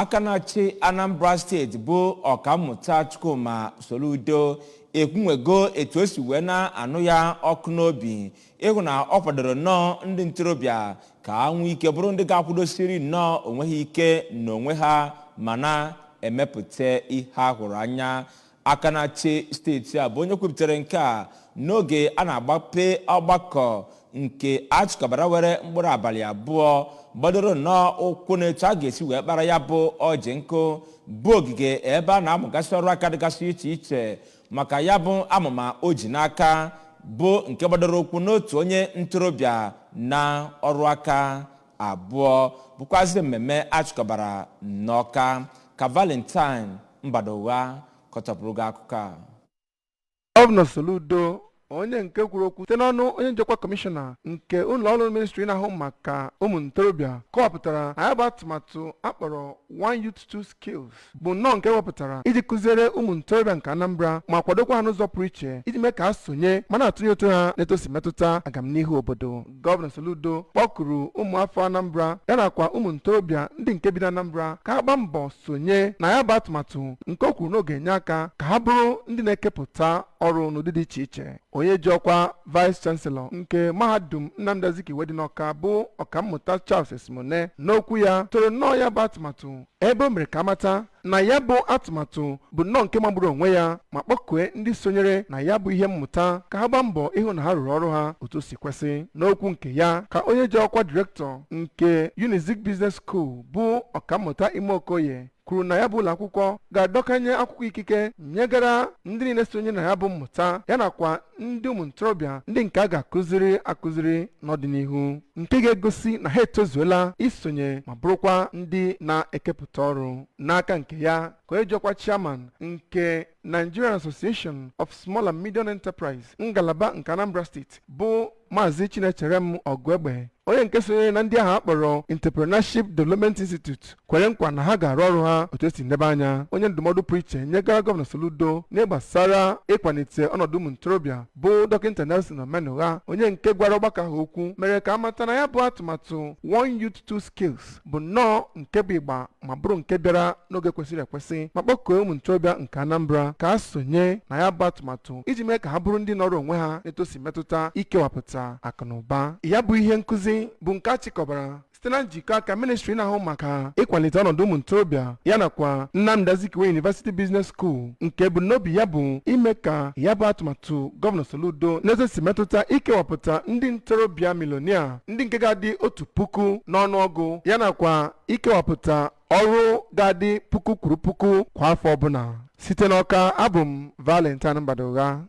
Akanachi Anambra State bụ ọkammụta Chukwuma Soludo ekwunwego etu esi wee na anụ ya ọkụ n'obi ịhụ na ọ kwadoro nnọọ ndị ntorobịa ka ha nwee ike bụrụ ndị ga-akwụdosiri nnọọ onweghị ike n'onwe ha ma na-emepụta ihe ha hụrụ anya. Akanachi steeti a bụ onye kwupụtara nke a n'oge a na-agbape ọgbakọ nke achịkọbara were mkpụrụ abalị abụọ gbadoro nnọọ ụkwụ n'etu a ga-esi wee kpara ya bụ ọjị nkụ bụ ogige ebe a na-amụgasị ọrụ aka dịgasị iche iche maka ya bụ amụma o ji n'aka bụ nke gbadoro ụkwụ n'otu onye ntorobịa na ọrụ aka abụọ bụkwazị mmemme achịkọbara n'Ọka. Ka Valentine Mbadowa kọtọpụrụ gị akụkọ a. Gọvanọ Soludo onye nke kwuru okwu site n'ọnụ onye njikwa kọmishọna nke ụlọọrụ ministri na-ahụ maka ụmụ ntorobịa kọwapụtara na ya bụ atụmatụ akpọrọ One Youth Two Skills bụ nnọọ nke wepụtara iji kụziere ụmụ ntorobịa nke Anambra ma kwadokwa ha n'ụzọ pụrụ iche iji mee ka ha sonye ma na-atụnye ụtụ ha n'etosi metụta agamnihu obodo. Gọvanọ Soludo kpọkuru ụmụafọ Anambra ya nakwa ụmụ ntorobịa ndị nke bi na Anambra ka ha gbaa mbọ sonye na ya bụ atụmatụ nke o kwuru n'oge enye aka ka ha bụrụ ndị na-ekepụta ọrụ n'ụdị dị iche iche. Onye ji ọkwa Vice Chancellor nke Mahadum Nnamdi Azikiwe dị n'Ọka bụ ọkammụta Charles Esimone n'okwu ya toro nnọọ ya bụ atụmatụ ebe o mere ka amata na ya bụ atụmatụ bụ nnọọ nke magburu onwe ya ma kpọkue ndị sonyere na ya bụ ihe mmụta ka ha gbaa mbọ ịhụ na ha rụrụ ọrụ ha otu si kwesị. N'okwu nke ya ka onye ji ọkwa Director nke Unizik Business School bụ ọkammụta Ime Okoye kwuru na ya bụ ụlọ akwụkwọ ga-adọkanye akwụkwọ ikike nyegara ndị niile sonye na ya bụ mmụta ya nakwa ndị ụmụ ntorobịa ndị nke a ga-akụziri n'ọdịnihu nke ga-egosi na ha etozuola isonye ma bụrụkwa ndị na-ekepụta ọrụ. N'aka nke ya ka onye jikwa chairman nke Nigerian Association of Small and Medium Enterprise ngalaba nke Anambra State bụ Maazị Chinecherem Ogwegbe onye nke sonyere na ndị ahụ akpọrọ Entrepreneurship Development Institute kwere nkwa na ha ga-arụ ọrụ ha otu esi ndebe anya. Onye ndụmọdụ pụrụ iche nyegara Gọvanọ Soludo n'ịgbasara ịkwalite ọnọdụ ụmụ ntorobịa bụ Dọkịta Nelson Omenugha onye nke gwara ọgbakọ ahụ okwu mere ka amata na ya bụ atụmatụ One Youth Two Skills bụ nnọọ nke bụ ịgba ma bụrụ nke bịara n'oge kwesịrị ekwesị ma kpọkuo ụmụ ntorobịa nke Anambra ka ha sonye na ya bụ atụmatụ iji mee ka ha bụrụ ndị nọrọ onwe ha n'etosi metụta ikewapụta akụ na ụba. Ya bụ ihe nkụzi bụ nke achịkọbara site na njikọ aka ministri na-ahụ maka ịkwalite ọnọdụ ụmụ ntorobịa ya nakwa Nnamdi Azikiwe University Business School nke ebumnobi ya bụ ime ka ya bụ atụmatụ Gọvanọ Soludo n'etosi metụta ikewapụta ndị ntorobịa milonia ndị nke ga-adị 1,000 n'ọnụọgụ ya nakwa ikewapụta ọrụ ga-adị puku kwuru puku kwa afọ ọbụla. Site n'Ọka, abụ m Valentine Mbadowa.